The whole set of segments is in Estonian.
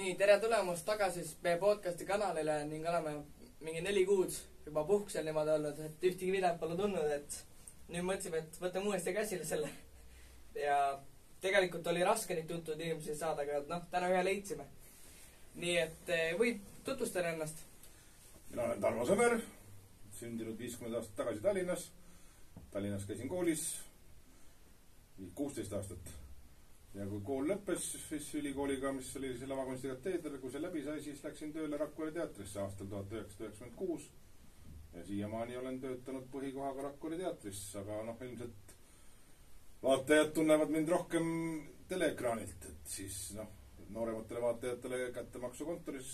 Nii, tere tulemast tagasi meie podcasti kanalile ning oleme mingi 4 kuud juba puhkusel niimoodi olnud, et ühtegi videot pole tulnud, et nüüd mõtlesime, et võtame uuesti käsile selle. Ja tegelikult oli raske neid tuntud inimesi saada, aga täna ühe leidsime. Nii et võid tutvustada ennast. Mina olen Tarmo Sõber, sündinud 50 aastat tagasi Tallinnas. Tallinnas käisin koolis 16 aastat. Ja kui kool lõppes, siis ülikooliga, mis oli selle lavakunstikateeder, kui see läbi sai, siis läksin tööle Rakvere teatrisse aastal 1996. Ja siiamaani olen töötanud põhikohaga Rakvere teatris, aga ilmselt vaatajad tunnevad mind rohkem teleekraanilt, et siis noorematele vaatajatele kättemaksukontoris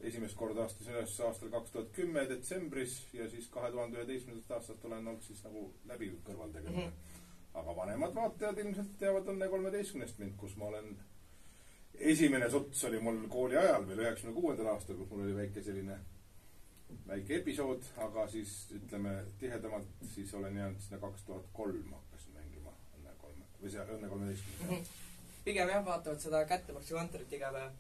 esimest korda astusin üles aastal 2010 detsembris ja siis 2011. aastast olen olnud siis nagu läbi kõrvaltegemine. Aga vanemad vaatajad ilmselt teavad Õnne 13 mind, kus ma olen esimene suts oli mul kooli ajal veel 96. aastal, kus mul oli väike episood, aga siis ütleme tihedamalt siis olen jäänud sinna 2003 hakkasin mängima Õnne 13. Pigem jah, vaatavad seda kättemaksukontorit iga päev.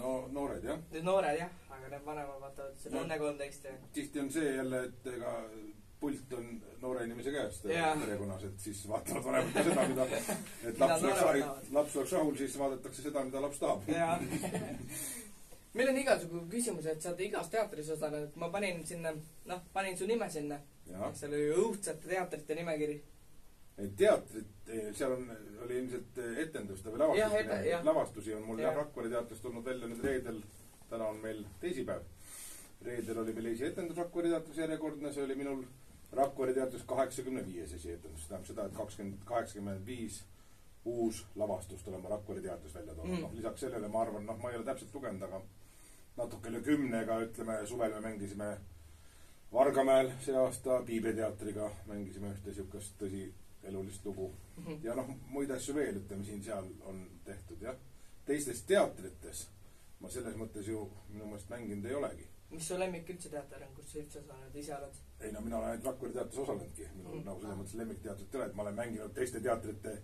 No noored jah. Noored jah, aga need vanemad vaatavad seda Õnne 13. Tihti on see jälle, et ega pult on noore inimese käest perekonnas, et siis vaatavad vanemad ka seda, mida et laps oleks rahul, siis vaadatakse seda, mida laps tahab. Meil on igasugu küsimus, et sa oled igas teatris osalenud. Ma panin su nime sinna. See oli õudsate teatrite nimekiri. Teatrit, seal oli ilmselt etendust või lavastusi on mul Rakvere teatrist tulnud välja nüüd reedel. Täna on meil teisipäev. Reedel oli meil etendus Rakvere teatris järjekordne, see oli minul Rakvere teatris 85 etendus. Tähendab seda, et 85 uus lavastust olema Rakvere teatris välja toonud. Lisaks sellele ma arvan, ma ei ole täpselt lugenud, aga natuke üle 10-ga, ütleme, suvel me mängisime Vargamäel see aasta Piibeteatriga, mängisime ühte siukest tõsi elulist lugu. Ja muid asju veel, ütleme, siin-seal on tehtud, jah. Teistes teatrites ma selles mõttes ju minu mõelest mänginud ei olegi. Mis su lemmik üldse teater on, kus sa üldse osalenud, ise oled? Ei, mina olen ainult Rakvere teatris osalenudki. Minul selles mõttes lemmikteatrit ei ole, et ma olen mänginud teiste teatrite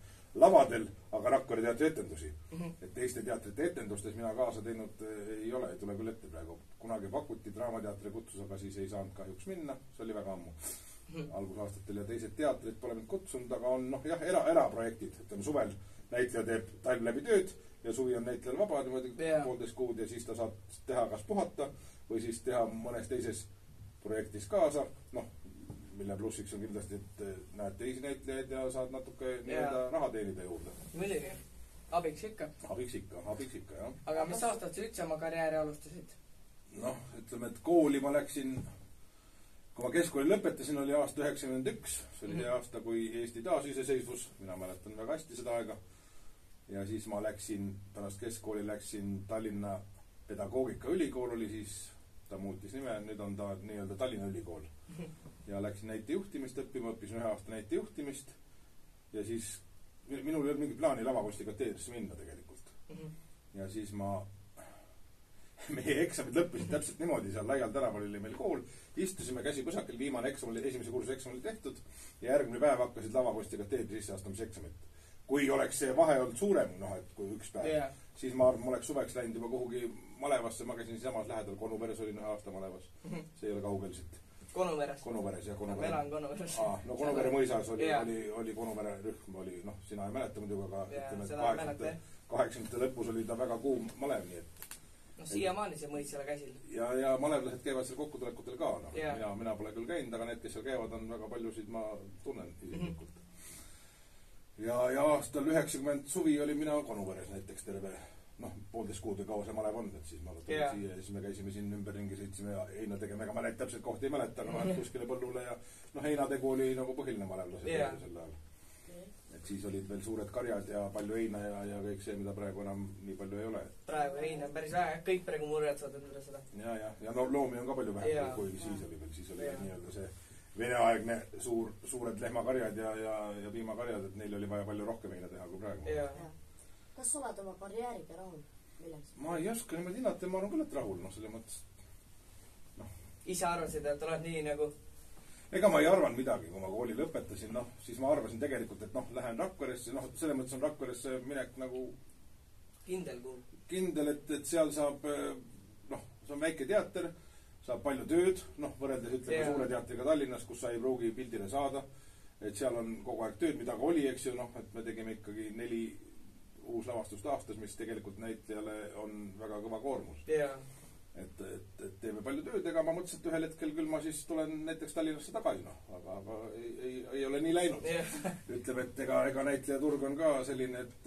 lavadel, aga Rakvere teatri etendusi. Et teiste teatrite etendustes mina kaasa teinud ei ole, ei tule küll ette praegu. Kunagi pakuti Draamateatri kutsus, aga siis ei saanud kahjuks minna. See oli väga ammu. Algusaastatel ja teised teatrid pole mind kutsunud, aga on eraprojektid. Ütleme, suvel näitleja teeb talv läbi tööd ja suvi on näitlejal vaba 1,5 kuud ja siis ta saab teha kas puhata või siis teha mõnes teises projektis kaasa. Mille plussiks on kindlasti, et näed teisi näitlejaid ja saad natuke raha teenida juurde. Muidugi. Abiks ikka. Abiks ikka, jah. Aga mis aastat sa üldse oma karjääri alustasid? Ütleme, et kooli ma läksin, kui ma keskkooli lõpetasin, oli aasta 91. See oli see aasta, kui Eesti taasiseseisvus. Mina mäletan väga hästi seda aega. Ja siis ma pärast keskkooli läksin Tallinna Pedagoogikaülikool oli siis, ta muutis nime, nüüd on ta nii-öelda Tallinna ülikool. Ja läksin näitejuhtimist õppima, õppisin 1 aasta näitejuhtimist. Ja siis minul ei olnud mingi plaani lavakunstikateedrisse minna tegelikult. Ja siis meie eksamid lõppisid täpselt niimoodi, seal Laial tänaval oli meil kool, istusime käsi põsakil, viimane eksam oli, esimese kursuse eksam oli tehtud ja järgmine päev hakkasid lavakunstikateedri sisseastamise eksamid. Kui oleks see vahe olnud suurem, et kui üks päev, siis ma arvan, ma oleks suveks läinud juba kuhugi Malevasse, ma käisin samas lähedal, Konuveres olin 1 aasta Malevas. See ei ole kaugel siit. Konuveres, jah, Konuvere. Ma elan Konuveres. Konuvere mõisas oli Konuvere rühm, sina ei mäleta muidugu, aga 80. lõpus oli ta väga kuum Malev, nii et siiamaani see mõis selle käsil. Ja malevlased käivad seal kokkutulekutel ka. Mina pole küll käinud, aga need, kes seal käivad, on väga paljusid ma tunnen isiklikult. Ja aastal 90 suvi oli mina Konuveres näiteks terve 1,5 kuud või kaua see Malev on, et siis ma tulin siia ja siis me käisime siin ümberringi, sõitsime heina tegema, ega ma neid täpselt kohti ei mäleta, aga kuskile põllule ja heinategu oli nagu põhiline malevlase sel ajal. Et siis olid veel suured karjad ja palju heina ja kõik see, mida praegu enam nii palju ei ole. Praegu heina on päris vähe, kõik praegu murjad saad endale seda. Ja loomi on ka palju vähem, kui siis oli veel, siis oli nii-öelda see veneaegne suured lehmakarjad ja piimakarjad, et neil oli vaja palju rohkem heina teha kui praegu. Kas oled oma karjääriga rahul? Ma ei oska niimoodi hinnata, ma arvan küll, et rahul, selle mõttes. Ise arvasid, et oled nii nagu? Ega ma ei arvan midagi, kui ma kooli lõpetasin, siis ma arvasin tegelikult, et lähen Rakveresse, selles mõttes on Rakveresse minek nagu kindel kuhu? Kindel, et seal saab, noh, see on väike teater, saab palju tööd, noh, võrreldes ütleme suure teatriga Tallinnas, kus sa ei pruugi pildile saada, et seal on kogu aeg tööd, mida ka oli, eks ju, noh, et me tegime ikkagi 4 uuslavastust aastas, mis tegelikult näitlejale on väga kõva koormus. Et teeme palju tööd, ega ma mõtlesin, et ühel hetkel küll ma siis tulen näiteks Tallinnasse tagasi, noh, aga ei ole nii läinud. Ütleme, et ega näitlejaturg on ka selline, et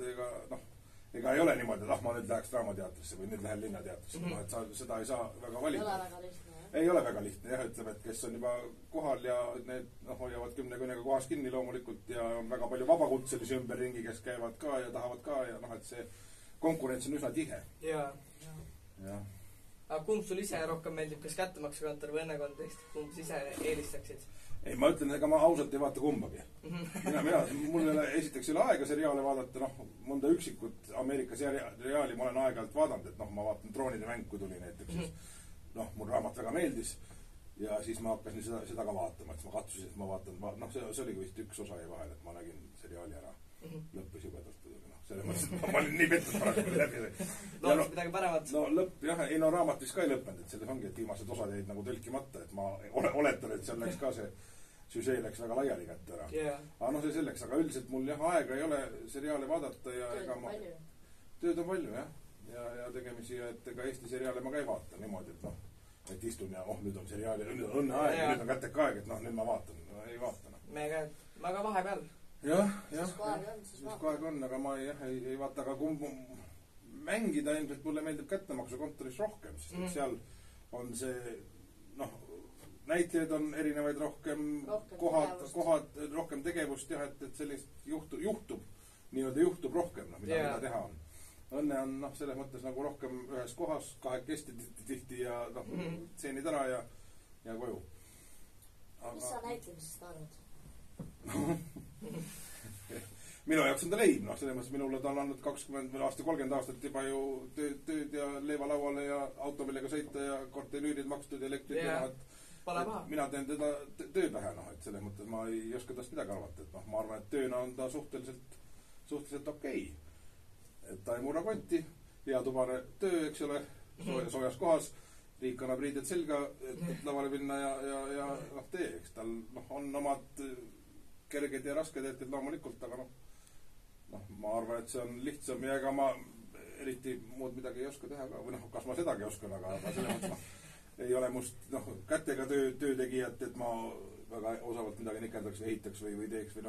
ega ei ole niimoodi, et ma nüüd läheks Draamateatrisse või nüüd lähen Linnateatrisse, et seda ei saa väga valida. Ei ole väga lihtne, jah, ütleme, et kes on juba kohal ja need hoiavad 10 küünega kohas kinni loomulikult ja on väga palju vabakutselisi ümberringi, kes käivad ka ja tahavad ka ja et see konkurents on üsna tihe. Ja. Aga kumb sul ise rohkem meeldib, kas kättemaksukontor või õnnekontekst? Kumb ise eelistaksid? Ei, ma ütlen, ega ma ausalt ei vaata kumbagi. Mul esiteks ei ole aega seriaale vaadata, mõnda üksikut Ameerika seriaali ma olen aeg-ajalt vaadanud, et ma vaatan Troonide mäng, kui tuli näiteks. Mul raamat väga meeldis ja siis ma hakkasin seda ka vaatama, et ma katsusin, et ma vaatan, see oli vist üks osa jäi vahel, et ma nägin seriaali ära. Lõppes jubedalt. Selle mõttes, et ma olin nii pettus paraku läbi. Loodus midagi paremat. Lõpp, jah, raamat vist ka ei lõppenud, et selles ongi, et viimased osad jäid nagu tõlkimata, et ma oletan, et seal läks ka see süžee läks väga laiali kätte ära. Aga see selleks, aga üldiselt mul jah, aega ei ole seriaale vaadata ja ega ma... Tööd on palju, jah. Ja tegemisi, et ega Eesti seriaale ma ka ei vaata niimoodi, et istun ja nüüd on seriaali, nüüd on õnne aeg, nüüd on käteka aeg, et nüüd ma vaatan. Ei vaata. Ma ka vahepeal. Jah. Siis kui aeg on, aga ma ei vaata, aga kumb mängida ilmselt mulle meeldib kättemaksukontoris rohkem, sest seal on see, näitlejaid on erinevaid rohkem kohad, rohkem tegevust, jah, et sellist juhtub rohkem, mida teha on. Õnne on selles mõttes nagu rohkem ühes kohas, kahekesti tihti ja tseenid ära ja koju. Mis sa näitlemisest arvad? Minu jaoks on ta leib, selles mõttes minule ta on andnud 20 aasta, 30 aastat juba ju tööd ja leiva lauale ja auto millega sõita ja kortelüürid makstud ja elektrid ja mina teen teda töö pähe, et selles mõttes ma ei oska tast midagi arvata, et ma arvan, et tööna on ta suhteliselt okei. Et ta ei murra konti, heatubane töö, eks ole, soojas kohas, riik annab riided selga, et lavale minna ja tee, eks tal on omad kerged ja rasked hetked loomulikult, aga ma arvan, et see on lihtsam ja ega ma eriti muud midagi ei oska teha ka, või kas ma sedagi oskan, aga selle mõttes ei ole must kätega töötegijat, et ma väga osavalt midagi nikerdaks või ehitaks või teeks või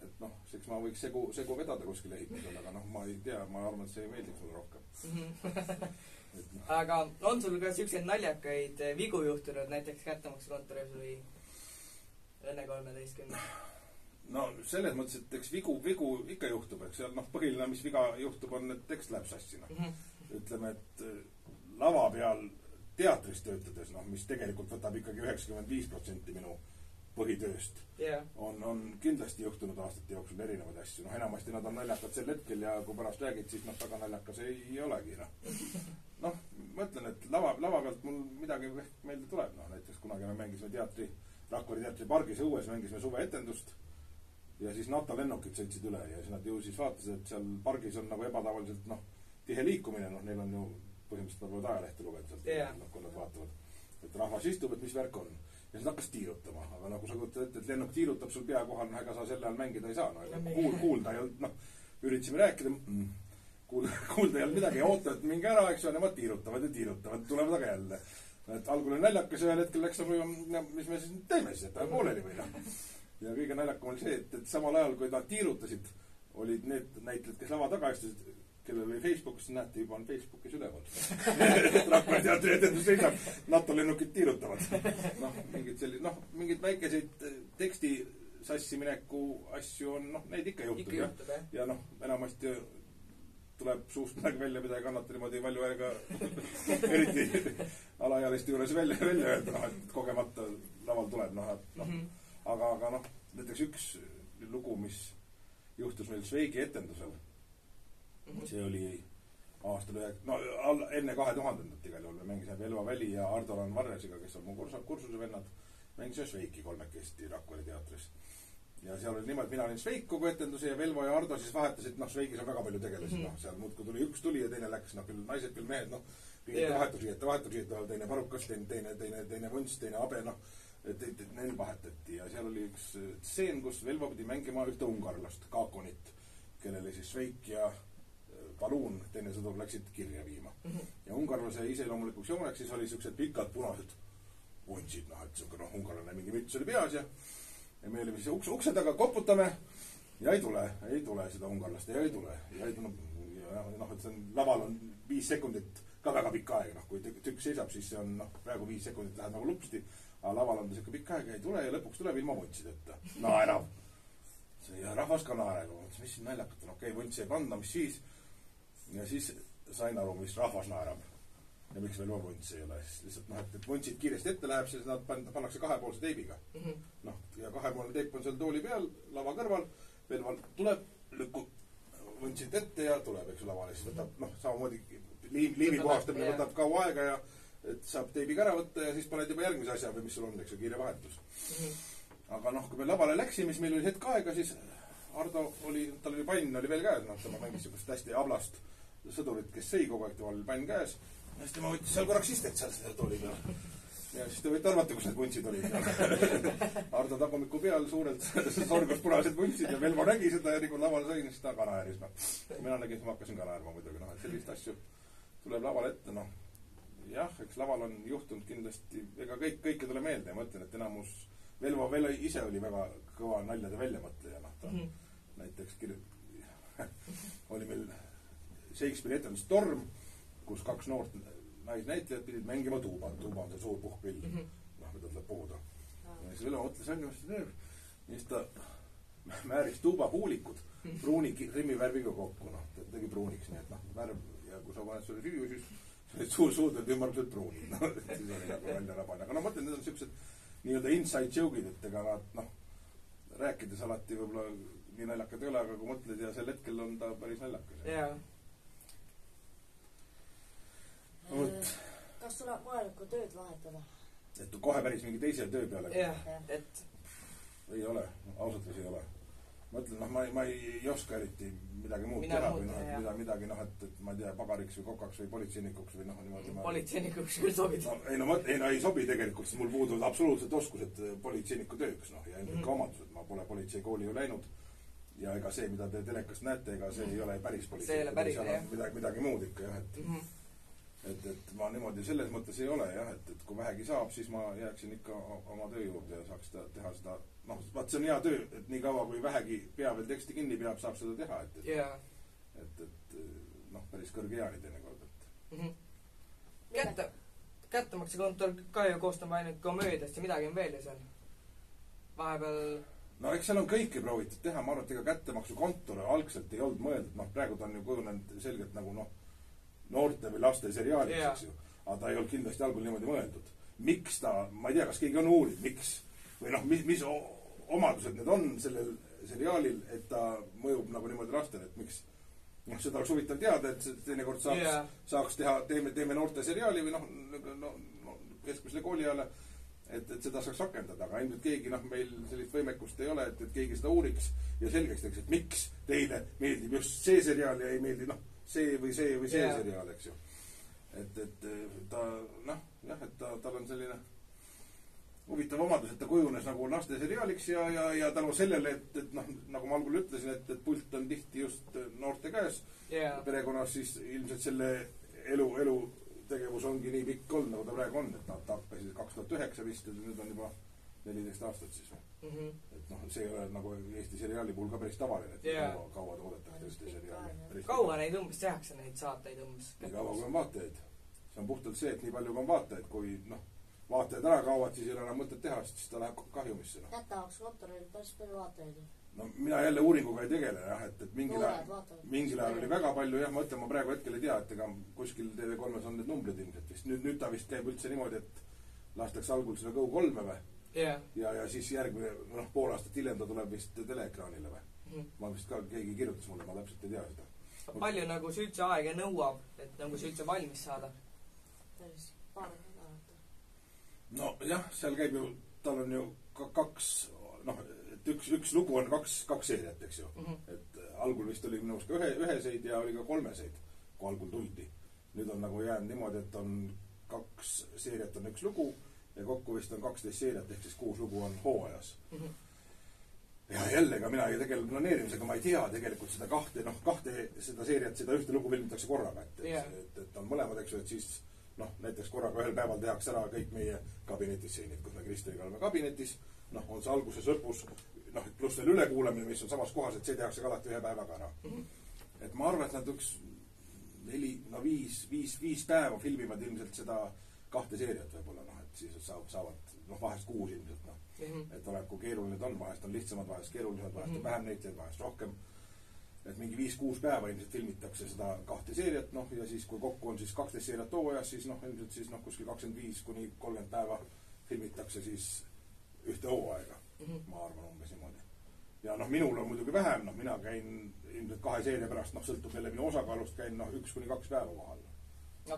et seks ma võiks segu vedada kuskil ehitusel, aga ma ei tea, ma arvan, et see ei meeldiks mulle rohkem. Aga on sul ka selliseid naljakaid vigu juhtunud näiteks kättemaksukontoris või Õnne 13? Selles mõttes, et eks vigu ikka juhtub, eks seal põhiline, mis viga juhtub, on, et tekst läheb sassina. Ütleme, et lava peal teatris töötades, mis tegelikult võtab ikkagi 95% minu põhitööst, on kindlasti juhtunud aastate jooksul erinevaid asju. Enamasti nad on naljakad sel hetkel ja kui pärast räägid, siis väga naljakas ei olegi. Ma ütlen, et lava pealt mul midagi meelde tuleb. Näiteks kunagi me mängisime Rakvere teatri pargis õues, mängisime suveetendust ja siis NATO lennukid sõitsid üle ja siis nad ju siis vaatasid, et seal pargis on nagu ebatavaliselt tihe liikumine. Neil on ju põhimõtteliselt nad võivad ajalehte lugeda sealt, kui nad vaatavad, et rahvas istub, et mis värk on. Ja siis hakkas tiirutama, aga kui sa kutad ette, et lennuk tiirutab sul pea kohal, ega sa selle all mängida ei saa. Kuulda ei olnud, üritasime rääkida, kuulda ei olnud midagi, oota, et mingi ära, eks ju, nemad tiirutavad, tulevad aga jälle. Et algul oli naljakas ja ühel hetkel läks mis me siis teeme siis, et ta pooleli või Ja kõige naljakam oli see, et samal ajal, kui nad tiirutasid, olid need näitlejad, kes lava taga istusid, kellel oli Facebookis, näete, juba on Facebookis üleval. Rakvere teatri etendus seisab, NATO lennukid tiirutavad. Mingid väikeseid teksti sassimineku asju on, neid ikka juhtub. Ja enamasti tuleb suust midagi välja, mida ei kannata niimoodi palju aega eriti alaealiste juures välja öelda, et kogemata laval tuleb. Aga näiteks üks lugu, mis juhtus meil Sveigi etendusel, see oli aastal enne 2000-ndat igal juhul. Me mängisime Velva Väli ja Ardo Varresiga, kes on mu kursuse vennad. Mängisime Sveiki kolmekesti Rakvere teatris. ja seal oli niimoodi, mina olin Šveik kogu etenduse ja Velvo ja Ardo siis vahetasid, noh, Šveigis on väga palju tegelasi, noh, seal muudkui tuli üks tuli ja teine läks, noh, küll naised, küll mehed, noh, kõigil vahetusriiete, teine parukas, teine vunts, teine abe, noh, et neil vahetati ja seal oli üks stseen, kus Velvo pidi mängima ühte ungarlast, Kaakonit, kellele siis Šveik ja Paluun, teine sõdur, läksid kirja viima. Ja ungarlase iseloomulikuks jooneks siis oli siuksed pikad punased vuntsid, noh, et siuke, noh, ungarlane mingi müts oli peas ja me olime siis ukse taga, koputame ja ei tule seda ungarlast ja ei tule. Ja noh, et see on, laval on 5 sekundit ka väga pikk aeg, noh, kui tükk seisab, siis see on, noh, praegu 5 sekundit läheb nagu lupsti, aga laval on siuke pikk aeg ja ei tule ja lõpuks tuleb ilma vuntsideta. Naerav. Ja rahvas ka naerab. Mis siin naljakat on, okei, vuntsi ei panda, mis siis? Ja siis sain aru, mis rahvas naerab. Ja miks veel vuntsi ei ole. Siis lihtsalt, noh, et vuntsid kiiresti ette läheb, siis nad pannakse kahepoolse teibiga. Noh, ja kahepoolne teip on seal tooli peal, lava kõrval, Velval tuleb, lükkub vuntsid ette ja tuleb, eks lavale. Siis võtab, noh, samamoodi liivi puhastamine võtab kaua aega ja et saab teibiga ära võtta ja siis paned juba järgmise asja või mis sul on, eks ju, kiire vahetus. Aga noh, kui me lavale läksime, siis meil oli hetk aega, siis Ardo oli, tal oli pann oli veel käes, noh, tema mängis sugust hästi ablast sõdurit, kes sõi kogu aeg, temal oli pann käes. Ja siis tema võttis seal korraks istet seal tooli peal. Ja siis te võite arvata, kus need vuntsid olid. Ardo tagumiku peal suurelt sorgus punased vuntsid ja Velvo nägi seda ja nii kui laval sõin, siis ta ka naeris. Mina nägin, ma hakkasin ka naerma muidugi, noh, et sellist asju tuleb laval ette, noh. Jah, eks laval on juhtunud kindlasti, ega kõike tule meelde ja mõtlen, et enamus Velvo ise oli väga kõva naljade väljamõtleja, noh, ta näiteks oli meil Shakespeare'i etendus Torm, kus 2 noort naisnäitlejad pidid mängima tuuba on see suur puhkpill, noh, mida tuleb puhuda. Ja siis Velvo mõtles enne, mis ta teeb. Ja siis ta määris tuubahuulikud pruuni rimmivärviga kokku, noh, ta tegi pruuniks, nii et noh, värv, ja kui sa paned selle süüu, siis suudad ümmarguselt pruunid, noh, siis oli nagu välja rabane. Aga no mõtlen, need on siuksed nii-öelda inside joke'id, et ega nad, noh, rääkides alati võib-olla nii naljakad ei ole, aga kui mõtled ja sel hetkel on ta päris naljakas. Jaa. Kas sul on vajalikku tööd vahetada? Et kohe päris mingi teise töö peale? Jah, et... Ei ole, ausalt või see ei ole. Mõtlen, noh, ma ei oska eriti midagi muud teha või noh, midagi, noh, et ma ei tea, pagariks või kokaks või politseinikuks või noh, niimoodi ma... Politseinikuks küll sobid. No, ei sobi tegelikult, sest mul puuduvad absoluutselt oskused politseiniku tööks, noh, ja ennekka omadused. Ma pole politseikooli ju läinud ja ega see, mida te telekast näete, ega see ei ole päris politseinik. See ei ole midagi muud ikka, jah, et ma niimoodi selles mõttes ei ole, jah, et kui vähegi saab, siis ma jääksin ikka oma töö juurde ja saaks teha seda, noh, vaat see on hea töö, et nii kaua kui vähegi pea veel teksti kinni peab, saab seda teha, et noh, päris kõrge eani teinekord, et Kättemakse kontor ka ju koostame ainult komöödiast ja midagi on veel ju seal vahepeal. No eks seal on kõike proovitud teha, ma arvan, et ega kättemaksu kontor algselt ei olnud mõeldud, noh, praegu ta on ju kujunenud selgelt nagu, noh, noorte või laste seriaaliks, eks ju. Aga ta ei olnud kindlasti algul niimoodi mõeldud. Miks ta, ma ei tea, kas keegi on uurinud, miks, või noh, mis omadused need on sellel seriaalil, et ta mõjub nagu niimoodi lastele, et miks, noh, seda oleks huvitav teada, et teinekord saaks teha, teeme noorte seriaali või noh, keskmisele kooliajale, et seda saaks rakendada, aga ilmselt keegi, noh, meil sellist võimekust ei ole, et keegi seda uuriks ja selgeks teeks, et miks teile meeldib just see seriaal ja ei meeldi, noh, see või see seriaal, eks ju. Et ta, noh, jah, et tal on selline huvitav omadus, et ta kujunes nagu laste seriaaliks ja tänu sellele, et noh, nagu ma algul ütlesin, et pult on tihti just noorte käes perekonnas, siis ilmselt selle elu tegevus ongi nii pikk olnud, nagu ta praegu on, et ta hakkasid 2009 vist, et nüüd on juba 14 aastat siis. Et noh, see ei ole nagu Eesti seriaali puhul ka päris tavaline, et kaua toodetakse Eesti seriaali. Kaua neid umbes tehakse, neid saateid umbes? Nii kaua kui on vaatajaid. See on puhtalt see, et nii palju kui on vaatajaid, kui noh, vaatajad ära kaovad, siis ei ole enam mõtet teha, siis ta läheb kahjumisse. Kättemaksu kontoril päris palju vaatajaid. No mina jälle uuringuga ei tegele, jah, et mingil ajal oli väga palju, jah, ma ütlen, ma praegu hetkel ei tea, et ega kuskil TV3-s on need numbrid ilmselt vist. Nüüd ta vist käib üldse niimoodi, et lastakse algul seda Go3 või? Ja siis järgmine, noh, pool aastat hiljem ta tuleb vist teleekraanile või? Ma vist ka, keegi kirjutas mulle, ma täpselt ei tea seda. Palju nagu see üldse aega nõuab, et nagu see üldse valmis saada? Päris paar nädalat. No jah, seal käib ju, tal on ju 2 noh, et üks lugu on kaks seeriat, eks ju. Et algul vist oli minu arust ka üheseid ja oli ka kolmeseid, kui algul tuldi. Nüüd on nagu jäänud niimoodi, et on 2 seeriat on üks lugu ja kokku vist on 12 seeriat, ehk siis 6 lugu on hooajas. Ja jälle, mina ei tegele planeerimisega, ma ei tea tegelikult seda kahte seda seeriat, seda ühte lugu filmitakse korraga, et on mõlemad, eks ju, et siis näiteks korraga ühel päeval tehakse ära kõik meie kabinetisseenid, kus me Kristeliga oleme kabinetis, on see alguses lõpus, pluss veel ülekuulamine, mis on samas kohas, et see tehakse ka alati ühe päevaga ära. Et ma arvan, et nad üks 5 päeva filmivad ilmselt seda 2 seeriat võib-olla, et siis saavad vahest 6 ilmselt, et oleneb, kui keeruline ta on, vahest on lihtsamad, vahest keerulised, vahest on vähem näitlejaid, vahest rohkem. Et mingi 5-6 päeva ilmselt filmitakse seda 2 seeriat, ja siis kui kokku on siis 12 seeriat hooajas, siis ilmselt siis kuskil 25-30 päeva filmitakse siis ühte hooaega, ma arvan umbes niimoodi. Ja minul on muidugi vähem, mina käin ilmselt 2 seeria pärast, sõltub jälle minu osakaalust, käin 1-2 päeva kohal.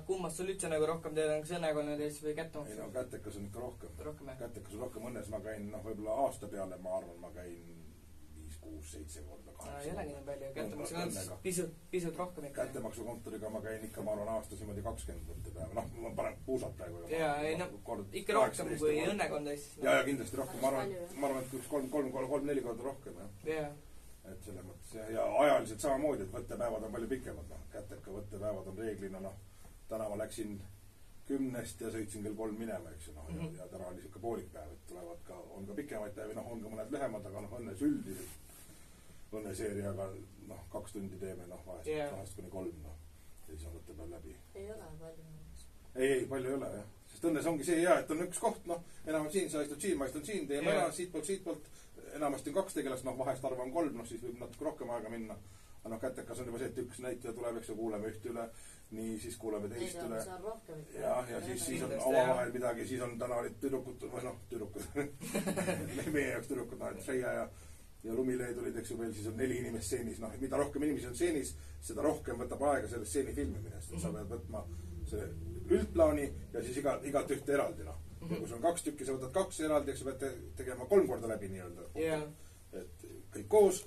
Kummast sul üldse nagu rohkem teed, on kas õnnekonnareis või kättemaksu? Ei, kätekas on ikka rohkem. Kätekas on rohkem, õnnes ma käin võib-olla aasta peale, ma arvan, ma käin 5-6-7 korda 8. Ei olegi nii palju, kättemaksu on pisut rohkem ikka. Kättemaksukontoriga ma käin ikka, ma arvan, aastas niimoodi 20 võttepäeva. Ma panen puusalt praegu. Ikka rohkem kui õnnekondais. Ja kindlasti rohkem. Ma arvan, et 3-4 korda rohkem. Et selle mõttes. Ja ajaliselt samamoodi, et võttepäevad on palju pikemad. Käteka võttepäevad on reeglina, täna ma läksin 10 ja sõitsin kell 3 minema, eks ju, ja täna oli siuke poolikpäev, et tulevad ka, on ka pikemaid päevi, on ka mõned lühemad, aga õnnes üldiselt õnneseeriaga 2 tundi teeme, vahest kuni 3, ja siis on võttepäev läbi. Ei ole palju. Ei, palju ei ole, jah. Sest õnnes ongi see hea, et on üks koht, enam siin, sa istud siin, ma istun siin, teeme ära, siitpoolt, enamasti on 2 tegelast, vahest arva on 3, siis võib natuke rohkem aega minna. Aga kätekas on juba see, et üks näitleja tuleb, eks ju, kuuleme üht üle, nii siis kuuleme teist üle. Ja siis on omavahel midagi, siis on täna olid tüdrukud, meie jaoks tüdrukud, Treia ja Lumilee tulid, eks ju, veel siis on 4 inimest seenis, mida rohkem inimesi on seenis, seda rohkem võtab aega sellest seeni filmimine, sest sa pead võtma selle üldplaani ja siis igat ühte eraldi, ja kui sul on 2 tükki, sa võtad 2 eraldi, eks sa pead tegema 3 korda läbi nii-öelda. Et kõik koos,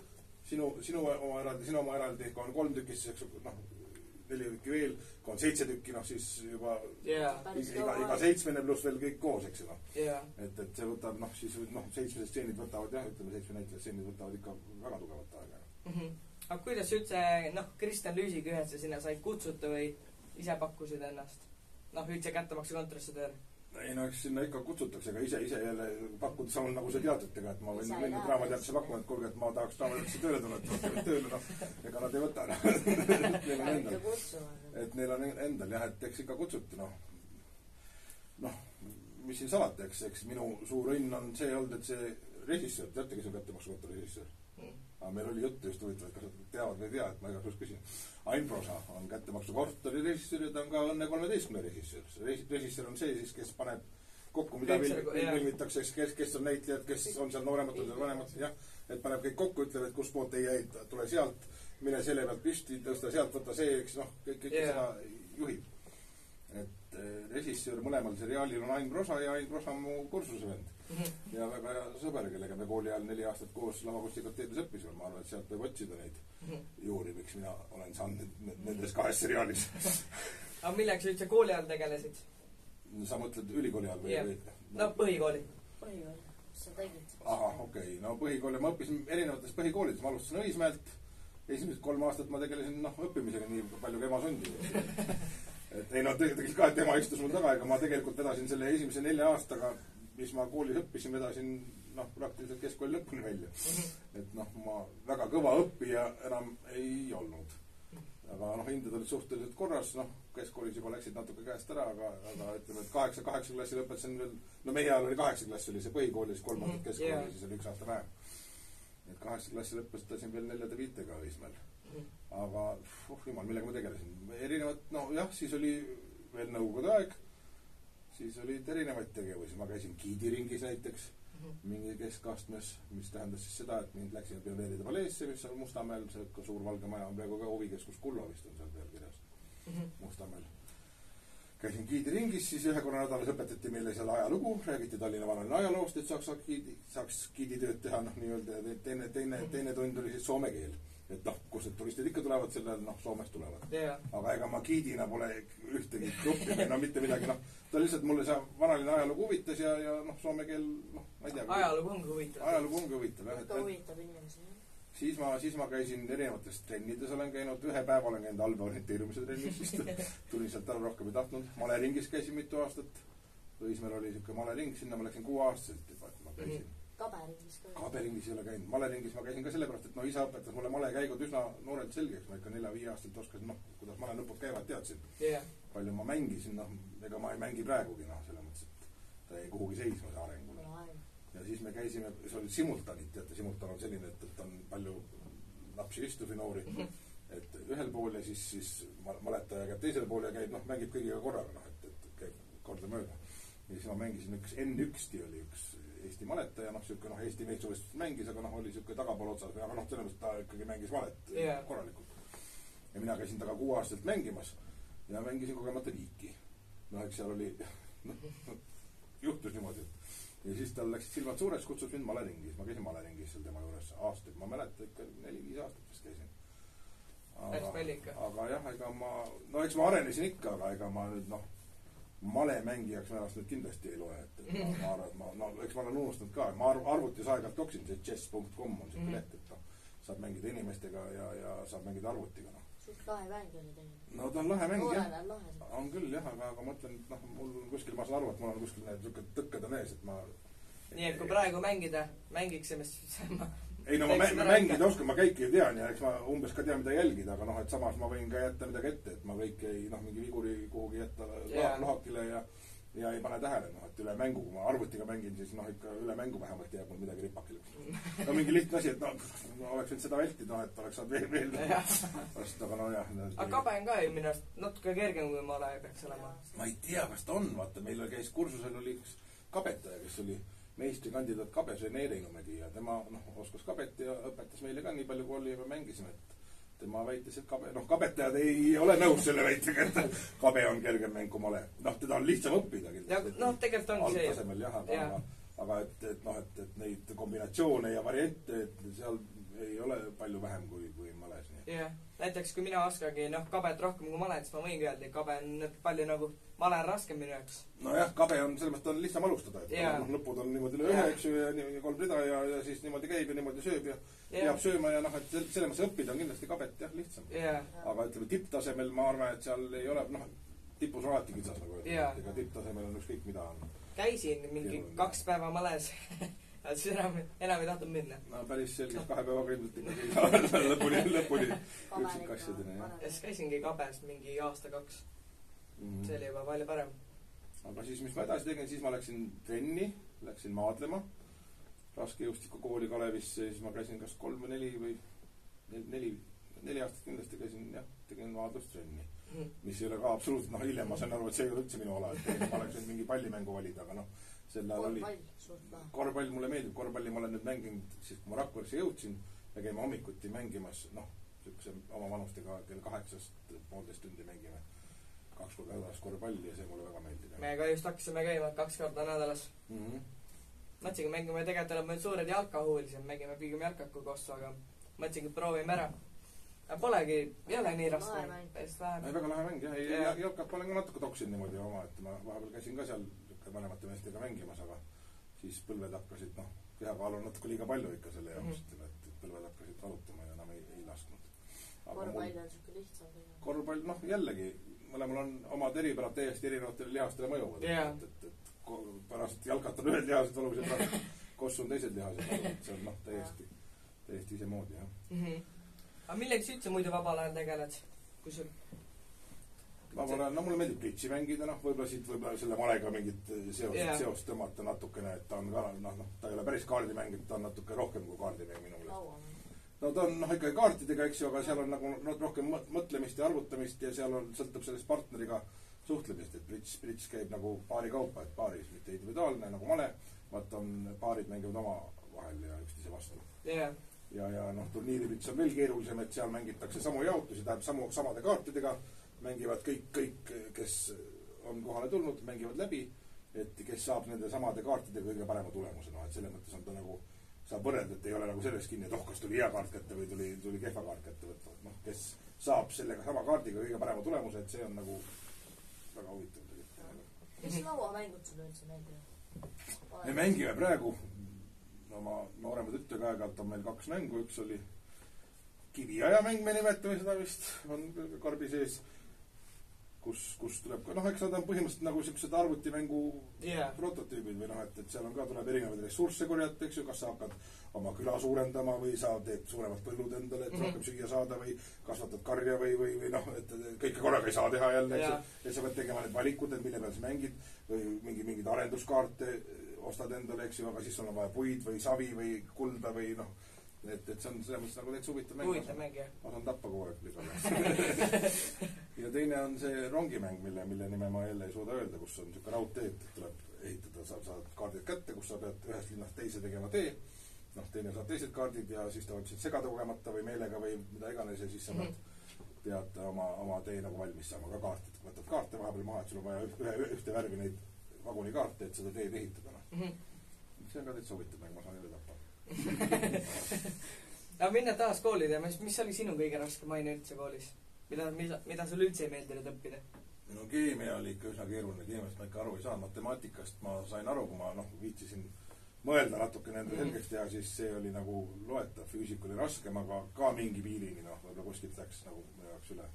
sinu oma eraldi, kui on 3 tükki, siis 4 tükki veel, kui on 7 tükki, siis juba iga 7 pluss veel kõik koos, eks ju. Et see võtab, siis 7 stseenid võtavad, ütleme 7 näitleja stseenid võtavad ikka väga tugevat aega. Aga kuidas üldse, Kristjan Lüüsiga ühes sinna said kutsuta või ise pakkusid ennast? Üldse kättemaksukontorisse tööle? Ei, eks sinna ikka kutsutakse, aga ise jälle pakkuda samal nagu see teatritega, et ma võin minna draamateatrisse pakkuma, et kuulge, et ma tahaks draamateatrisse tööle tulla, et tööle, ega nad ei võta. Et neil on endal, jah, et eks ikka kutsuti, mis siin salata, eks minu suur õnn on see olnud, et see režissöör, teate, kes on kättemaksukontori režissöör? Aga meil oli juttu just huvitav, et kas nad teavad või ei tea, et ma igasugust küsin. Ain Prosa on kättemaksukontori režissöör ja ta on ka Õnne 13 režissöör. Režissöör on see siis, kes paneb kokku, mida filmitakse, kes on näitlejad, kes on seal nooremad, vanemad, jah, et paneb kõik kokku, ütleb, et kus poolt ei jäid, tule sealt, mine selle pealt püsti, tõsta sealt, võta see, eks kõik seda juhib. Et režissöör mõlemal seriaalil on Ain Prosa ja Ain Prosa on mu kursusevend. Ja väga hea sõber, kellega me kooli ajal 4 aastat koos lavakunstiga teedes õppisime. Ma arvan, et sealt võib otsida neid juuri, miks mina olen saanud nendes 2 seriaalis. Aga milleks üldse kooli ajal tegelesid? Sa mõtled ülikooli ajal või? Põhikooli. Põhikooli, sa tegid. Aha, okei. Põhikooli ma õppisin erinevates põhikoolides. Ma alustasin Õismäelt. Esimesed 3 aastat ma tegelesin õppimisega nii palju kui ema sundi. Et ei, tegelikult ka, et ema istus mul taga, ega ma tegelikult vedasin selle esimese 4 aastaga, mis ma koolis õppisin, vedasin praktiliselt keskkooli lõpuni välja. Et ma väga kõva õppija enam ei olnud. Aga hinded olid suhteliselt korras, keskkoolis juba läksid natuke käest ära, aga ütleme, et 8 klassi lõpetasin veel, meie ajal oli 8 klassi, oli see põhikoolis, 3 aastat keskkooli, siis oli 1 aasta vähem. Et 8 klassi lõpetasin veel 4-5-ga Õismäel. Aga, jumal, millega ma tegelesin? Erinevad, jah, siis oli veel nõukogude aeg, siis olid erinevaid tegevusi. Ma käisin giidiringis näiteks, mingi keskastmes, mis tähendas siis seda, et mind läksin pioneeride paleesse, mis on Mustamäel, see suur valge maja on peaaegu ka huvikeskus Kullo vist on seal peal kirjas. Mustamäel. käisin giidiringis, siis ühe korra nädalas õpetati meile seal ajalugu, räägiti Tallinna vanaline ajaloost, et saaks giiditööd teha, noh, nii-öelda, teine tund oli siis soome keel. Et noh, kus need turistid ikka tulevad, sellel, noh, Soomest tulevad. Aga ega ma giidina pole ühtegi gruppi, no mitte midagi, noh, ta lihtsalt mulle see vanaline ajalugu huvitas ja noh, soome keel, noh, ma ei tea. Ajalugu ongi huvitav. Ajalugu ongi huvitav, jah. Ikka huvitab inimesi, jah. Siis ma käisin erinevates trennides, olen käinud, ühe päeva olen käinud allve orienteerumise trennis, siis tulin sealt ära, rohkem ei tahtnud. Maleringis käisin mitu aastat. Õismäel oli siuke malering, sinna ma läksin 6-aastaselt juba, et ma käisin. Kaberingis ka. Kaberingis ei ole käinud. Maleringis ma käisin ka sellepärast, et no isa õpetas mulle malekäigud üsna noorelt selgeks. Ma ikka 4-5 aastalt oskasin, noh, kuidas malenõpud käivad, teadsin. Palju ma mängisin, noh, ega ma ei mängi praegugi, noh, selle mõttes, et ta ei kuhugi seisma see arengule. Ja siis me käisime, see oli simultanid, teate, simultan on selline, et on palju lapsi istuv ja noori, et ühel pool ja siis maletaja käib teisel pool ja käib, noh, mängib kõigiga korraga, noh, et käib korda mööda. Ja siis ma mängisin üks N1 oli üks Eesti maletaja, noh, siuke, noh, Eesti meitsuvõistlust mängis, aga noh, oli siuke tagapool otsas, aga noh, selles mõttes ta ikkagi mängis malet korralikult. Ja mina käisin taga 6-aastaselt mängimas ja mängisin kogemata viiki. noh, eks seal oli juhtus niimoodi, et ja siis tal läksid silmad suureks, kutsus mind maleringis. Ma käisin maleringis seal tema juures aastaid. Ma mäletan ikka 4-5 aastat vist käisin. Aga jah, ega ma, no eks ma arenesin ikka, aga ega ma nüüd, noh, malemängijaks ennast nüüd kindlasti ei loe, et ma arvan, et ma, no, eks ma olen unustanud ka, ma arvutis aeg-ajalt toksin, see chess.com on see pilet, et noh, saab mängida inimestega ja saab mängida arvutiga, noh. Suht lahe mäng oli tegelikult. No ta on lahe mäng, jah. On küll, jah, aga ma mõtlen, et noh, mul on kuskil, ma saan aru, et mul on kuskil need tõkked on ees, et ma... Nii, et kui praegu mängida, mängiksime, siis ma... Ei, no ma mängida oskan, ma kõiki tean ja eks ma umbes ka tean, mida jälgida, aga noh, et samas ma võin ka jätta midagi ette, et ma kõik ei, noh, mingi viguri kuhugi jätta lohakile ja ei pane tähele, noh, et üle mängu, kui ma arvutiga mängin, siis noh, ikka üle mängu vähemalt jääb mul midagi ripakile. No mingi lihtne asi, et no oleks võinud seda vältida, noh, et oleks saanud veel vast, aga no jah. Aga kabe on ka ju minu arust natuke kergem, kui ma peaks olema. Ma ei tea, kas ta on, vaata, meil käis kursusel oli üks kabetaja, kes oli meistrikandidaat Kabes Rene Reinumägi ja tema, noh, oskas kabet ja õpetas meile ka nii palju, kui oli ja me mängisime, et tema väitis, et kabe, noh, kabetajad ei ole nõus selle väitega, et kabe on kergem mäng kui male. Noh, teda on lihtsam õppida. Noh, tegelikult ongi see. Algtasemel, jah, aga et noh, et neid kombinatsioone ja variante, et seal ei ole palju vähem kui males. Jah, näiteks kui mina oskagi, noh, kabet rohkem kui male, siis ma võingi öelda, et kabe on palju nagu male on raskem minu jaoks. Nojah, kabe on selles mõttes, on lihtsam alustada, et lõpud on niimoodi üle ühe, eks ju, ja 3 rida ja siis niimoodi käib ja niimoodi sööb ja peab sööma ja noh, et selles mõttes õppida on kindlasti kabet, jah, lihtsam. Aga ütleme, tipptasemel ma arvan, et seal ei ole, noh, tipus on alati kitsas, nagu öeldud, ega tipptasemel on ükskõik mida on. Käisin mingi 2 päeva males ja siis enam ei tahtnud minna. No päris selgelt 2 päevaga ilmselt ikkagi ei saa lõpuni üksikasjadena, jah. Ja siis käisingi kabes mingi aasta-2. See oli juba palju parem. Aga siis, mis ma edasi tegin, siis ma läksin trenni, läksin maadlema raskejõustikukooli Kalevisse, siis ma käisin kas 3 või 4 või 4 aastat kindlasti käisin, jah, tegin maadlustrenni. Mis ei ole ka absoluutselt, noh, hiljem ma sain aru, et see ei ole üldse minu ala, et ma läksin mingi pallimängu valida, aga noh, selle oli... Korvpall mulle meeldib, korvpalli ma olen nüüd mänginud, siis kui ma Rakveresse jõudsin ja käime hommikuti mängimas, noh, sükse oma vanustega kell 8:30 tundi mängime 2 korda nädalas korvpalli ja see mulle väga meeldib. Me ka just hakkasime käima 2 korda nädalas. Mõtlesingi, mängime tegelikult oleme suured jalkahuulised, mängime pigem jalkaku koos, aga mõtlesingi, proovime ära. Aga polegi, ei ole nii raske. Väga lahe mäng, jah. Jalkat olen ka natuke toksin niimoodi oma, et ma vahepeal käisin ka seal vanemate meestega mängimas, aga siis põlved hakkasid, noh, kehakaalu on natuke liiga palju ikka selle jaoks, et põlved hakkasid valutama ja enam ei lasknud. Korvpall on siuke lihtsam. Korvpall, noh, jällegi, mõlemal on omad eripärad täiesti erinevatele lihastele mõjuvad. Et pärast jalkat on ühed lihased valumised, pärast kossu on teised lihased. See on, noh, täiesti ise moodi, jah. Aga milleks üldse muidu vabal ajal tegeled? Kui sul... Vabal ajal, no mulle meeldib bridži mängida, noh, võib-olla selle malega mingit seost tõmmata natukene, et ta on ka, noh, ta ei ole päris kaardimäng, ta on natuke rohkem kui kaardimäng minu meelest. No ta on, noh, ikkagi kaartidega, eks ju, aga seal on nagu rohkem mõtlemist ja arvutamist ja seal on, sõltub sellest partneriga suhtlemist, et bridž käib nagu paari kaupa, et paaris, mitte individuaalne nagu male, vaat on paarid mängivad oma vahel ja üksteise vastu. Ja noh, turniiribridž on veel keerulisem, et seal mängitakse samu jaotusi, tähendab samade kaartidega, mängivad kõik, kes on kohale tulnud, mängivad läbi, et kes saab nende samade kaartidega kõige parema tulemuse, noh, et selles mõttes on ta nagu, saab võrrelda, et ei ole nagu selles kinni, et kas tuli hea kaart kätte või tuli kehva kaart kätte võtta, noh, kes saab sellega sama kaardiga kõige parema tulemuse, et see on nagu väga huvitav. Mis lauamängud sulle üldse meeldivad? Me mängime praegu, oma noorema tüttega aeg-ajalt on meil 2 mängu, üks oli kiviajamäng, me nimetame seda vist, on karbi sees, kus tuleb ka, noh, eks nad on põhimõtteliselt nagu siuksed arvutimängu prototüübid või noh, et seal on ka, tuleb erinevaid ressursse korjata, eks ju, kas sa hakkad oma küla suurendama või sa teed suuremad põllud endale, et rohkem süüa saada või kasvatad karja või noh, et kõike korraga ei saa teha jälle, eks ju, et sa pead tegema need valikud, et mille peal sa mängid või mingeid arenduskaarte ostad endale, eks ju, aga siis sul on vaja puid või savi või kulda või noh, et see on selles mõttes nagu täitsa huvitav mäng. Huvitav mäng, jah. Ma saan tappa kogu aeg. Ja teine on see rongimäng, mille nime ma jälle ei suuda öelda, kus on niisugune raudteed, et tuleb ehitada, sa saad kaardid kätte, kus sa pead ühest linnast teise tegema tee, noh, teine saad teised kaardid ja siis ta võib sind segada kogemata või meelega või mida iganes ja siis sa pead oma tee nagu valmis saama ka kaartid. Võtad kaarte vahepeal maha, et sul on vaja ühte värvi neid vagunikaarte, et seda teed ehitada. See on ka täitsa huvitav mäng, ma saan jälle tappa. Aga minna taas kooli teema, mis oli sinu kõige raskem aine üldse koolis? Mida sul üldse ei meeldinud õppida? No keemia oli ikka üsna keeruline, keemiast ma ikka aru ei saanud, matemaatikast ma sain aru, kui ma viitsisin mõelda natuke nende selgeks teha, siis see oli nagu loetav, füüsik oli raskem, aga ka mingi piirini, võib-olla kuskilt läks nagu minu jaoks üle.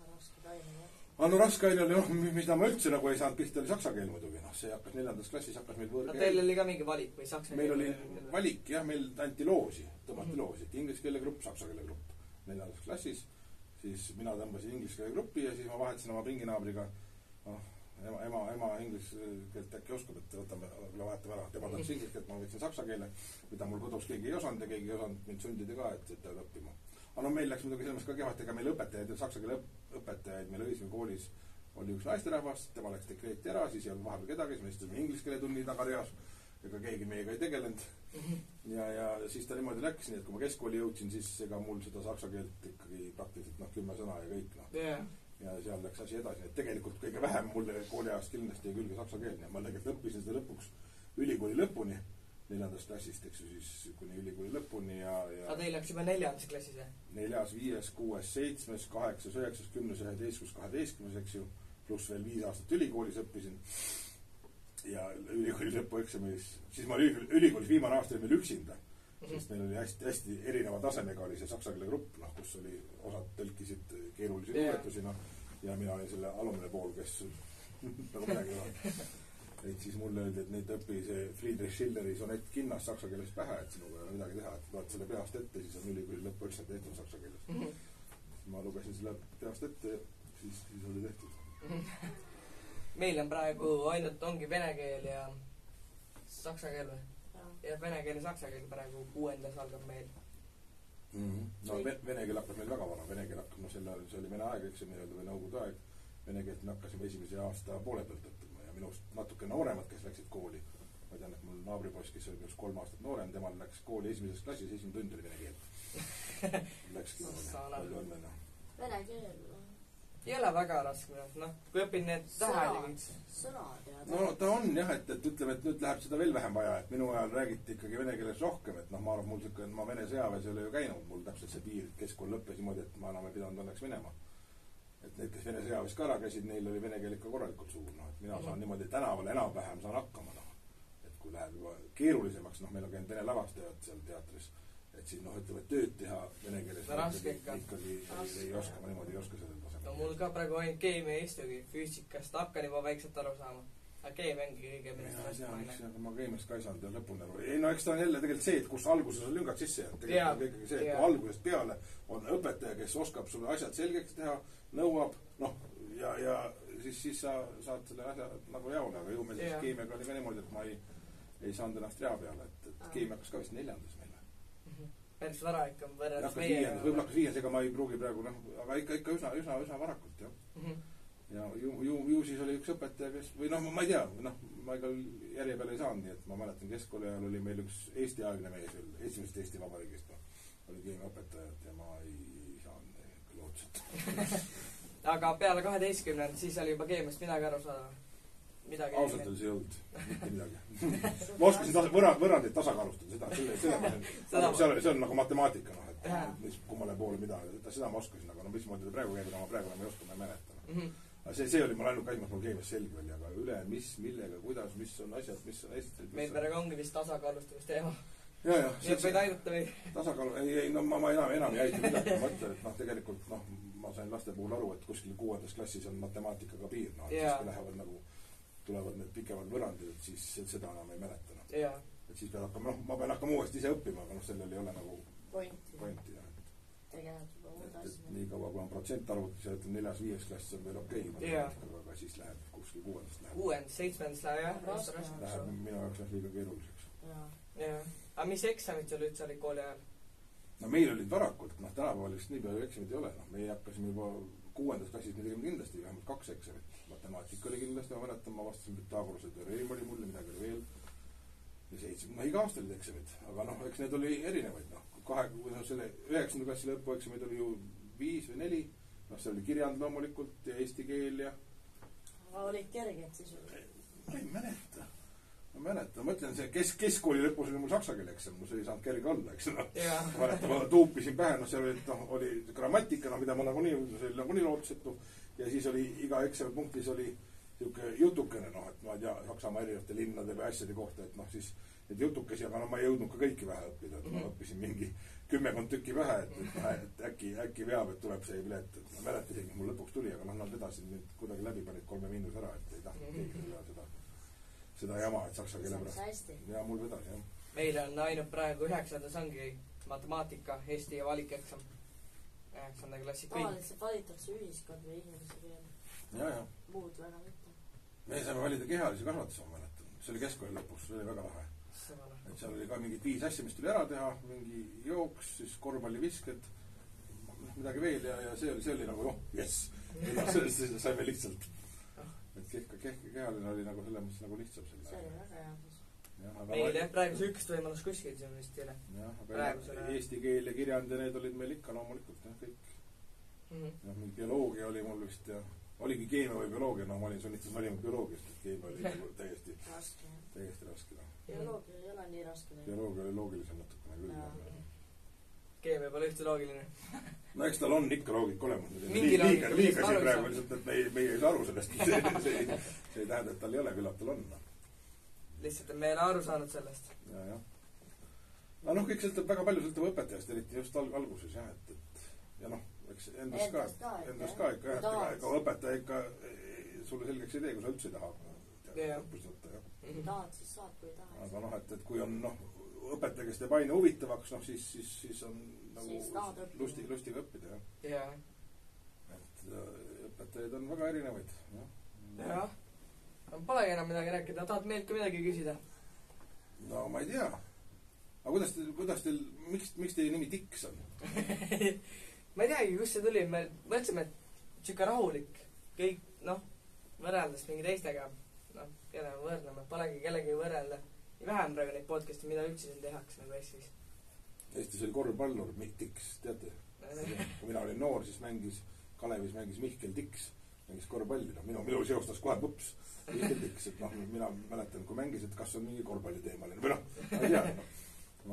Raske aine, jah. No raske aine oli, mida ma üldse nagu ei saanud pihta, oli saksa keel muidugi, see hakkas 4. klassis, hakkas meil võõrkeel. Teil oli ka mingi valik või saksa keel? Meil oli valik, jah, meil anti loosi, tõmmati loosi, et inglise keele grupp, saksa keele grupp 4. klassis, siis mina tõmbasin inglise keele gruppi ja siis ma vahetasin oma pinginaabriga, ema inglise keelt äkki oskab, et vahetame ära, tema tõmbas inglise keelt, ma võtsin saksa keele, mida mul kodus keegi ei osanud ja keegi ei osanud mind sundida ka, et peab õppima. Aga meil läks muidugi selles mõttes ka kehvasti, ega meil õpetajaid, saksa keele õpetajaid meil Õismäe koolis oli üks naisterahvas, tema läks dekreeti ära, siis ei olnud vahepeal kedagi, siis me istusime inglise keele tunni tagareas, ega keegi meiega ei tegelenud. Ja siis ta niimoodi läks, nii et kui ma keskkooli jõudsin, siis ega mul seda saksa keelt ikkagi praktiliselt 10 sõna ja kõik. Ja seal läks asi edasi, et tegelikult kõige vähem mulle kooli ajast kindlasti ei külge saksa keel. Ma tegelikult õppisin seda lõpuks ülikooli lõpuni, 4. klassist, eks ju, siis kuni ülikooli lõpuni ja teil läks juba 4. klassis, jah? 4., 5., 6., 7., 8., 9., 10., 11., 12., eks ju, pluss veel 5 aastat ülikoolis õppisin. Ja ülikooli lõpueksamis, siis ma ülikoolis viimane aasta oli meil üksinda, sest meil oli hästi erineva tasemega oli see saksa keele grupp, kus oli osad tõlkisid keerulisi luuletusi, ja mina olin selle alumine pool, kes nagu midagi ei ole. Et siis mulle öeldi, et neid õppi see Friedrich Schilleri sonett kinnas saksa keeles pähe, et sinuga ei ole midagi teha, et loed selle peast ette, siis on ülikooli lõpueksam tehtud saksa keeles. Ma lugesin selle peast ette ja siis oli tehtud. Meil on praegu ainult ongi vene keel ja saksa keel või? Ja vene keel ja saksa keel praegu 6. algab meil. No vene keel hakkas meil väga vana, vene keel hakkas, see oli vene aeg, eks see nii-öelda või nõukogude aeg. Vene keelt me hakkasime esimese aasta poole pealt õppima ja minust natuke nooremad, kes läksid kooli. Ma tean, et mul naabripoiss, kes oli minust 3 aastat noorem, temal läks kooli 1. klassis, 1. tund oli vene keel. Läkski palju õnne. Vene keel ei ole väga raske, kui õpin need tähed. Sõnad ja no ta on jah, et ütleme, et nüüd läheb seda veel vähem vaja, et minu ajal räägiti ikkagi vene keeles rohkem, et ma arvan, mul siuke, ma vene sõjaväes ei ole ju käinud, mul täpselt see piir keskkool lõppes niimoodi, et ma enam ei pidanud õnneks minema. Et need, kes vene sõjaväes ka ära käisid, neil oli vene keel ikka korralikult suur, et mina saan niimoodi tänaval enam-vähem saan hakkama, et kui läheb juba keerulisemaks, meil on käinud vene lavastajad seal teatris, et siis ütleme, tööd teha vene keeles ikkagi ei oska, ma niimoodi ei oska sellel tasemel. No mul ka praegu ainult keemia istugi, füüsikast hakkan juba väikselt aru saama. Aga keemia ongi kõige millest aga ma keemiast ka ei saanud ja lõpuni aru. Ei, eks ta on jälle tegelikult see, et kus alguses on lüngad sisse ja tegelikult on ikkagi see, et kui algusest peale on õpetaja, kes oskab sulle asjad selgeks teha, nõuab, ja siis sa saad selle asja nagu jaole, aga ju meil siis keemiaga oli ka niimoodi, et ma ei saanud ennast rea peale, et keemia hakkas ka vist 4. meile. Päris vara ikka võrreldes meie. Võib-olla hakkas 5, ega ma ei pruugi praegu, aga ikka üsna varakult, jah. Ja ju siis oli üks õpetaja, kes, või ma ei tea, ma ega järje peale ei saanud, nii et ma mäletan, keskkooli ajal oli meil üks Eesti-aegne mees veel, esimesest Eesti Vabariigist, oli keemiaõpetajat ja ma ei saanud lootust. aga peale 12, siis oli juba keemiast midagi aru saada. Ausalt öeldes ei olnud mitte midagi. Ma oskasin võrrandit tasakaalustada, see on nagu matemaatika, noh, et kummale poole mida, seda ma oskasin, aga no mismoodi ta praegu käib, ma praegu enam ei oska, ma ei mäleta. Aga see oli mul ainult käimas, mul keemias selge oli, aga üle, millega, kuidas, mis on asjad, mis on Eestrid. Meil praegu ongi vist tasakaalustamisteema. Ja. Nii et võid aidata või? Tasakaalu, ei, no ma enam ei aita midagi, ma mõtlen, et noh, tegelikult, noh, ma sain laste puhul aru, et kuskil 6. klassis on matemaatikaga piir, noh, et siis kui lähevad nagu, tulevad need pikemad võrandid, et siis seda enam ei mäleta, noh. Et siis pead hakkama, noh, ma pean hakkama uuesti ise õppima, aga noh, sellel ei ole nagu pointi, jah. Et nii kaua, kui on protsent arvutis ja ütleme 4., 5. klass on veel okei, aga siis läheb kuskil 6. läheb. 6., 7. läheb, jah. Läheb minu jaoks liiga keeruliseks. Aga mis eksamid sul üldse olid kooli ajal? No meil olid varakult, noh, tänapäeval vist nii palju eksamid ei ole, noh, meie hakkasime juba 6. klassis, me tegime kindlasti vähemalt 2 eksamit. Matemaatika oli kindlasti, ma mäletan, ma vastasin Pythagorase teoreem oli mulle, midagi oli veel. Ja 7, no iga aasta olid eksamid, aga noh, eks need oli erinevaid, noh, selle 9. klassi lõpueksamid oli ju 5 või 4, noh, see oli kirjand loomulikult ja eesti keel ja... Aga olid kerged siis või? Ma ei mäleta. Ma mõtlen, see keskkooli lõpus oli mul saksa keele eksam, no see ei saanud kerge olla, eks no. Ma tuupisin pähe, no seal oli grammatika, no mida ma nagunii lootusetu ja siis oli iga eksami punktis oli siuke jutukene, noh, et ma ei tea, Saksamaa erinevate linnade või asjade kohta, et noh, siis need jutukesi, aga no ma ei jõudnud ka kõiki vähe õppida, et ma õppisin mingi 10 tükki vähe, et äkki veab, et tuleb see pilet, et ma mäletasin, mis mul lõpuks tuli, aga noh, nad vedasid nüüd kuidagi läbi, panid 3 ära, et ei tahtnud keegi seda jama, et saksa keele pärast. Ja mul vedas, jah. Meil on ainult praegu 9. ongi matemaatika, eesti ja valikeksam. 9. klassi kõik. Tavaliselt valitakse ühiskond või inimese keel. Ja. Muud väga mitte. Me saime valida kehalise kasvatuse, ma mäletan. See oli keskkooli lõpus, see oli väga lahe. Et seal oli ka mingid 5 asja, mis tuli ära teha, mingi jooks, siis korvpallivisked, midagi veel ja see oli nagu, jess. See saime lihtsalt. Et kehaline oli nagu selle, mis nagu lihtsam selle. See oli väga hea siis. Meil jah, praegu see ükst võimalus kuskil siin vist ei ole. Jah, aga eesti keel ja kirjand ja need olid meil ikka loomulikult, jah, kõik. Mingi bioloogia oli mul vist ja oligi keemia või bioloogia, no ma olin sunnitud valima bioloogiast, et keemia oli nagu täiesti raske. Bioloogia ei ole nii raske. Bioloogia oli loogilisem natukene küll. Keemia pole üldse loogiline. No eks tal on ikka loogika olemas. Liiga siin praegu lihtsalt, et meie ei saa aru sellest. See ei tähenda, et tal ei ole, küllap tal on. Lihtsalt on meile aru saanud sellest. Ja. No kõik sõltub, väga palju sõltub õpetajast, eriti just alguses, jah, ja noh, eks endast ka ikka, ega õpetaja ikka sulle selgeks ei tee, kui sa üldse ei taha õppust võtta, jah. Kui tahad, siis saad, kui ei taha. Aga noh, et kui on, noh, õpetaja, kes teeb aine huvitavaks, noh, siis on nagu lustiga õppida, jah. Et õpetajaid on väga erinevaid, jah. Jah. Polegi enam midagi rääkida, tahad meilt ka midagi küsida? No ma ei tea. Aga kuidas teil, miks teie nimi Tiks on? Ma ei teagi, kust see tuli, me mõtlesime, et siuke rahulik kõik, noh, võrreldes mingi teistega, noh, kelle me võrdleme, polegi kellegi võrrelda. Ja vähem praegu neid podcasti, mida üldse siin tehakse nagu Eestis. Eestis oli korvpallur Tiks, teate? Kui mina olin noor, siis Kalevis mängis Mihkel Tiks, mängis korvpalli, no minu seostas kohe põps Mihkel Tiks, et noh, mina mäletan, kui mängis, et kas on mingi korvpalli teemaline, või noh, ma ei tea,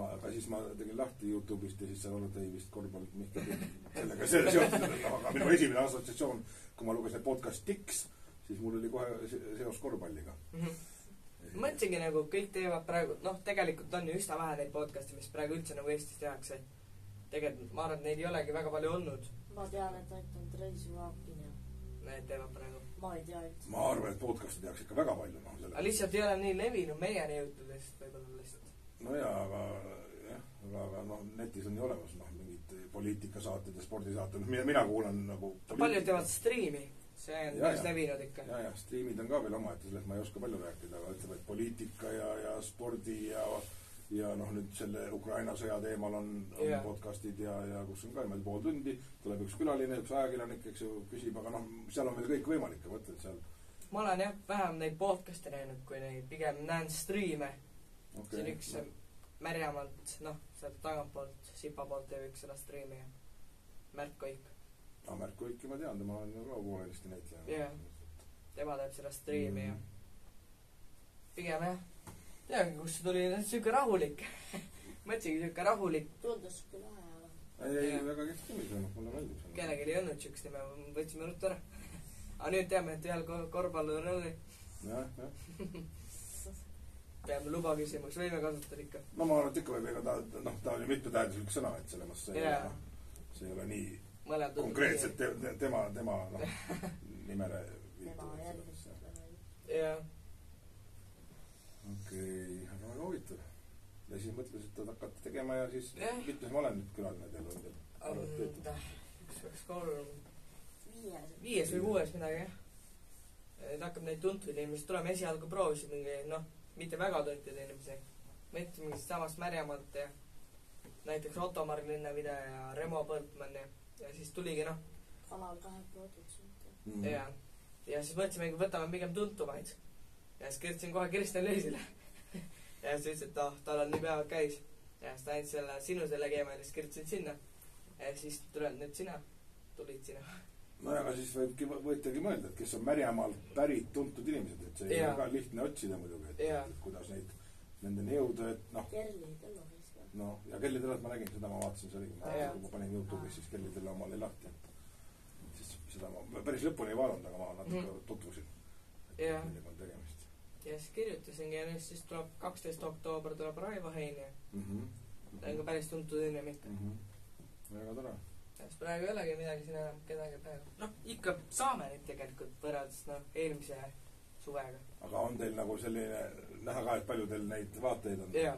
aga siis ma tegin lahti YouTube'ist ja siis seal olnud ei vist korvpall Mihkel Tiks, sellega seotud, aga minu esimene assotsiatsioon, kui ma lugesin podcast Tiks, siis mul oli kohe seos korvpalliga. Mõtlesingi nagu kõik teevad praegu, noh, tegelikult on ju üsna vähe neid podcasti, mis praegu üldse nagu Eestis tehakse. Tegelikult, ma arvan, et neid ei olegi väga palju olnud. Ma tean, et ainult on Reisi Vaakin ja need teevad praegu. Ma ei tea üldse. Ma arvan, et podcasti tehakse ikka väga palju, noh. Aga lihtsalt ei ole nii levinud meieni jõutud võib-olla lihtsalt. No jaa, aga noh, netis on ju olemas, noh, mingid poliitikasaated ja spordisaated, mina kuulan nagu paljud teevad striimi. See on päris levinud ikka. Ja, striimid on ka veel oma, et sellest ma ei oska palju rääkida, aga ütleme, et poliitika ja spordi ja noh, nüüd selle Ukraina sõja teemal on podcastid ja kus on ka pool tundi, tuleb üks külaline, üks ajakirjanik, eks ju, küsib, aga noh, seal on veel kõik võimalik, ma mõtlen seal. Ma olen jah, vähem neid podcast'e näinud, kui neid pigem näen striime. See on üks Märjamaalt, noh, sealt tagantpoolt, Sipa poolt teeb üks seda striimi ja Märt Koik. Märk Võiki ma tean, tema on ju ka poolelisti näitleja. Jah. Tema teeb seda striimi ja pigem jah. Teagi, kus see tuli, siuke rahulik. Mõtlesingi siuke rahulik. Tundus siuke lahe, aga ei, väga kehv nimi see on, mulle meeldib see. Kellelgi ei õnnud siukest nime, võtsime ruttu ära. Aga nüüd teame, et ühel korvpallur oli. Jah. Peame luba küsimus, võime kasutada ikka. No ma arvan, et ikka võib, ega ta oli mitmetähenduslik sõna, et selles see ei ole nii konkreetselt tema nimele tema järgis. Jah. Okei, aga väga huvitav. Ja siis mõtlesid, et hakata tegema ja siis mitmes ma olen nüüd külaline teil on? 1, 2, 3 5 või 6 midagi, jah. Et hakkab neid tuntud inimesi tulema. Esialgu proovisid mingi, mitte väga tuntud inimesi. Mõtlesime mingist samast Märjamaalt ja näiteks Otto Marglinna video ja Remo Põltmann ja siis tuligi, Kanal 2 produtsent. Ja siis mõtlesimegi, võtame pigem tuntumaid. Ja siis kirjutasin kohe Kristjan Leisile. Ja siis ütles, et tal on nii päevad käis. Ja siis ta andis selle sinu selle Gmaili, siis kirjutasin sinna. Ja siis tuled nüüd sina. Tulid sina. No aga siis võitegi mõelda, et kes on Märjamaalt pärit tuntud inimesed, et see ei ole ka lihtne otsida muidugi, et kuidas nendeni jõuda, et Kerli Telloris ka. Ja Kelly Tellot ma nägin, seda ma vaatasin, see oligi, ma panin YouTube'is siis Kelly Tello omale lahti. Siis seda ma päris lõpuni ei vaadanud, aga ma natuke tutvusin. Millega on tegemist. Ja siis kirjutasingi ja nüüd siis tuleb 12. oktoober tuleb Raivo Hein ja ta on ka päris tuntud inimik. Väga tore. Ja siis praegu ei olegi midagi siin enam kedagi praegu. Ikka saame neid tegelikult võrreldes eelmise suvega. Aga on teil nagu selline näha ka, et palju teil neid vaateid on? Jaa,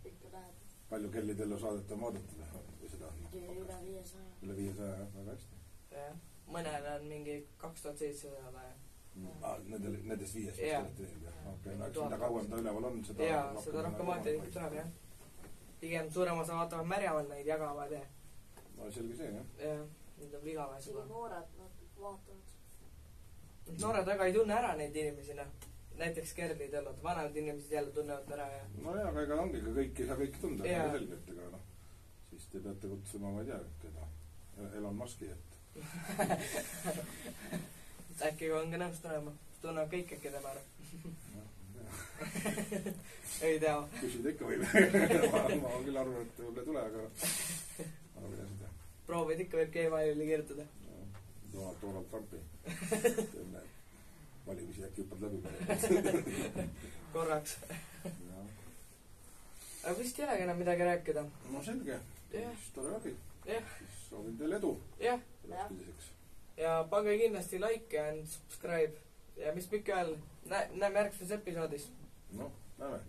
ikka läheb. Palju Kelly Tello saadet on vaadatud või seda? Üle 500. Üle 500, jah, väga hästi. Jah, mõnel on mingi 2700 ja Nendest 5 olete teinud, jah. Okei, eks mida kauem ta üleval on, seda rohkem vaateid ikka tuleb, jah. Pigem suurem osa vaatavad Märjamaal neid jagavad ja no selge see, jah. Jah, nüüd on vigavaes juba. Noored vaatavad. Noored väga ei tunne ära neid inimesi, näiteks Kerli Tellot. Vanemad inimesed jälle tunnevad ära ja no jah, aga ega ongi, kõik ei saa kõiki tunda, väga selgelt, ega siis te peate kutsuma, ma ei tea, keda Elon Muski, et äkki on ka nõust tulema. Tunneb kõik äkki tema ära. Ei tea. Küsida ikka võib. Ma küll arvan, et võib-olla ei tule, aga ma mida seda. Proovid ikka võib Gmailile kirjutada. Donald Trumpi. Valimisi äkki hüppad läbi. Korraks. Aga vist ei olegi enam midagi rääkida. No selge. Siis tore abi. Siis soovin teile edu. Jah. Ja pange kindlasti like ja subscribe. Ja mis pikk veel. Näeme järgmises episoodis. No, näeme.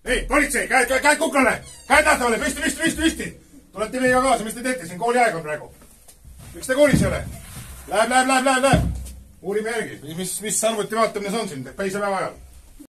Ei, politsei, käed kuklale! Käed tahtavale, püsti! Tulete meiega kaasa, mis te teete siin? Kooli aeg on praegu. Miks te koolis ei ole? Läheb! Uurime järgi. Mis arvuti vaatamine see on siin päise päeva ajal?